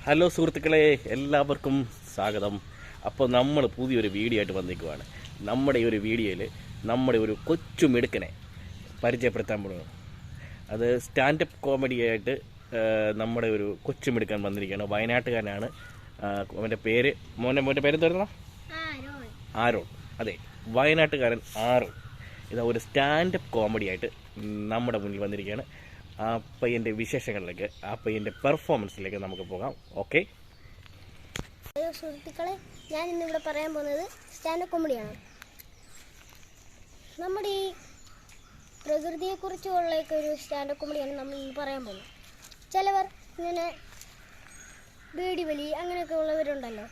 Hello സുഹൃത്തുക്കളെ, എല്ലാവർക്കും സ്വാഗതം. അപ്പോൾ നമ്മൾ പുതിയൊരു വീഡിയോ ആയിട്ട് വന്നിരിക്കുവാണ്. നമ്മുടെ ഈ ഒരു വീഡിയോയിൽ നമ്മുടെ ഒരു കൊച്ചു മിടുക്കനെ പരിചയപ്പെടുത്താൻ പോകുന്നു. അത് സ്റ്റാൻഡപ്പ് കോമഡി ആയിട്ട് നമ്മുടെ ഒരു കൊച്ചു മിടുക്കൻ വന്നിരിക്കുകയാണ്. വയനാട്ടുകാരനാണ്. അവൻ്റെ പേര് മോൻ്റെ പേരെന്തായിരുന്നു? ആരോൺ. അതെ, വയനാട്ടുകാരൻ ആരോൺ. ഇതാ ഒരു സ്റ്റാൻഡപ്പ് കോമഡി ആയിട്ട് നമ്മുടെ മുന്നിൽ വന്നിരിക്കുകയാണ്. ആ പയ്യൻ്റെ വിശേഷങ്ങളിലേക്ക്, ആ പയ്യൻ്റെ പെർഫോമൻസിലേക്ക് നമുക്ക് പോകാം. ഓക്കെ. ഹലോ സുഹൃത്തുക്കളെ, ഞാൻ ഇന്നിവിടെ പറയാൻ പോകുന്നത് സ്റ്റാൻഡപ്പ് കോമഡിയാണ്. നമ്മുടെ ഈ പ്രകൃതിയെക്കുറിച്ചുള്ള ഒരു സ്റ്റാൻഡപ്പ് കോമഡിയാണ് നമ്മൾ ഇന്ന് പറയാൻ പോകുന്നത്. ചിലവർ ഇങ്ങനെ ബീഡി വലി അങ്ങനെയൊക്കെ ഉള്ളവരുണ്ടല്ലോ,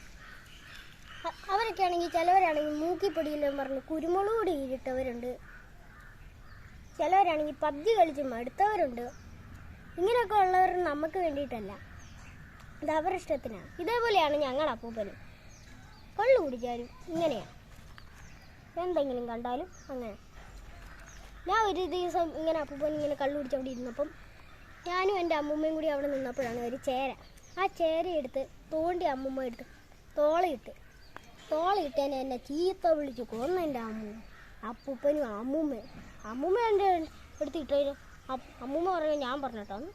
അവരൊക്കെ ആണെങ്കിൽ ചിലവരാണെങ്കിൽ മൂക്കിപ്പൊടിയെല്ലാം പറഞ്ഞ് കുരുമുളക് പൊടി ഇട്ടവരുണ്ട്. ചിലവരാണെങ്കിൽ പബ്ജി കളിച്ച് മടുത്തവരുണ്ട്. ഇങ്ങനെയൊക്കെ ഉള്ളവർ നമുക്ക് വേണ്ടിയിട്ടല്ല, ഇത് അവരുടെ ഇഷ്ടത്തിനാണ്. ഇതേപോലെയാണ് ഞങ്ങളുടെ അപ്പൂപ്പനും. കള്ളു കുടിക്കാനും ഇങ്ങനെയാണ്, എന്തെങ്കിലും കണ്ടാലും അങ്ങനെ. ഞാൻ ഒരു ദിവസം ഇങ്ങനെ അപ്പൂപ്പൻ ഇങ്ങനെ കള്ളു കുടിച്ചവിടെ ഇരുന്നപ്പം ഞാനും എൻ്റെ അമ്മൂമ്മയും കൂടി അവിടെ നിന്നപ്പോഴാണ് ഒരു ചേര. ആ ചേരയെടുത്ത് തോണ്ടി അമ്മൂമ്മ എടുത്ത് തോളയിട്ടേനെ എന്നെ ചീത്ത വിളിച്ച് കൊന്നു എൻ്റെ അപ്പൂപ്പനും അമ്മൂമ്മ എൻ്റെ എടുത്തിട്ട് അമ്മൂമ്മ പറയുക ഞാൻ പറഞ്ഞിട്ടാണ്.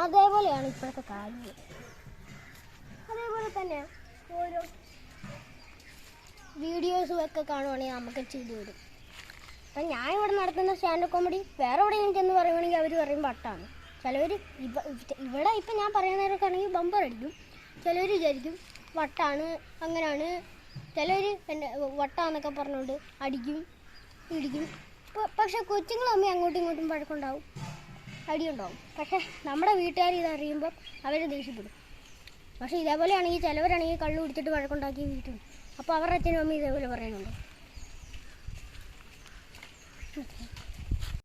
അതേപോലെയാണ് ഇപ്പോഴത്തെ കാര്യങ്ങൾ. അതേപോലെ തന്നെ ഓരോ വീഡിയോസും ഒക്കെ കാണുവാണെങ്കിൽ നമുക്ക് ചെയ്തു വരും. അപ്പം ഞാൻ ഇവിടെ നടത്തുന്ന സ്റ്റാൻഡപ്പ് കോമഡി വേറെ എവിടെയെങ്കിലും ചെന്ന് പറയുവാണെങ്കിൽ അവർ പറയും വട്ടാണ്. ചിലവർ ഇവിടെ ഇപ്പം ഞാൻ പറയുന്നവരൊക്കെ ആണെങ്കിൽ ബമ്പർ അടിക്കും. ചിലവർ വിചാരിക്കും വട്ടാണ്, അങ്ങനെയാണ്. ചിലവർ എൻ്റെ വട്ടാന്നൊക്കെ പറഞ്ഞുകൊണ്ട് അടിക്കും, ഇടിക്കും. പക്ഷെ കൊച്ചുങ്ങളമ്മ അങ്ങോട്ടും ഇങ്ങോട്ടും വഴക്കുണ്ടാവും, അടിയുണ്ടാവും. പക്ഷെ നമ്മുടെ വീട്ടുകാർ ഇതറിയുമ്പോൾ അവർ ദേഷ്യപ്പെടും. പക്ഷെ ഇതേപോലെയാണെങ്കിൽ ചിലവരാണെങ്കിൽ കള്ളു കുടിച്ചിട്ട് വഴക്കുണ്ടാക്കി വീട്ടിൽ, അപ്പോൾ അവരുടെ അച്ഛനും അമ്മയും ഇതേപോലെ പറയുന്നുണ്ട്.